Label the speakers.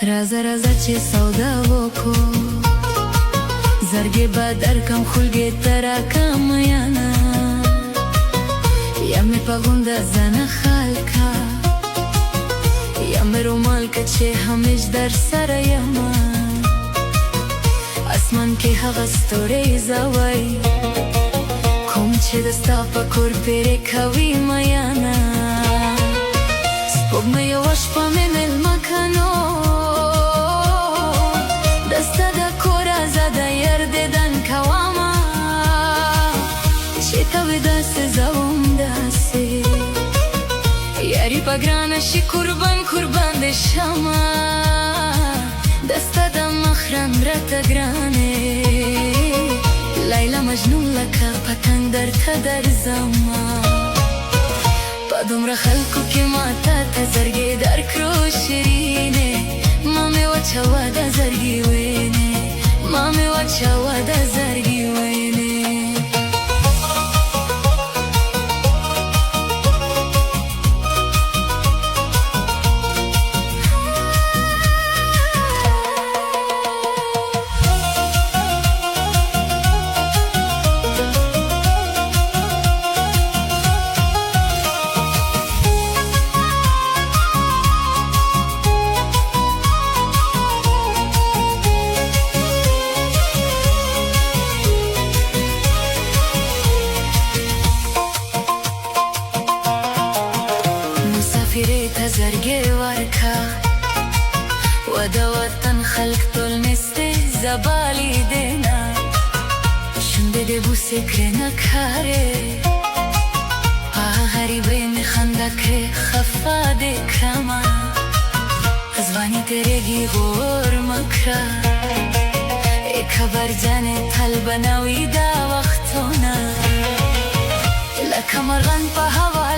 Speaker 1: راځه راځه چې سودا وکړو، زرګې به درکم خلګې ته راکم میانه، یا مې په غونډه زنه خالکه، یا مې رومال که چې همیش در سره یمه، اسمان کې هغه ستوري ځوی کوم چې د ستا په کور پیرې کوي میانه، سپوږمۍ یوه شپه مې مېلمه کنو، دسته د کوره زه د یار دیدن کومه، چې ته وې داسې زه وم داسې، یاري په ګرانه شي قربان قربان دې شمه، دسته د مخرم راته ګرانې، لیلا مجنون لکه پتنګ درته درځمه، په دومره خلکو کې ماته ته زرګې درکړو شیرینې، ما مې وچوه د زرګې وینې، ما مې وچوه د زرګې وینې. مسافرې ته زرګې ورکه، و د وطن خلک ټول نستې زبالې دینا، شونډې دې بوسې کړې نه کارې، هغه غریبۍ مې خندا کړې خفه دې کړمه، ځواني تېرېږي غور مه کړه، ای خبرجانې تل به نه وي دا وختونه، لکه مرغان په هوا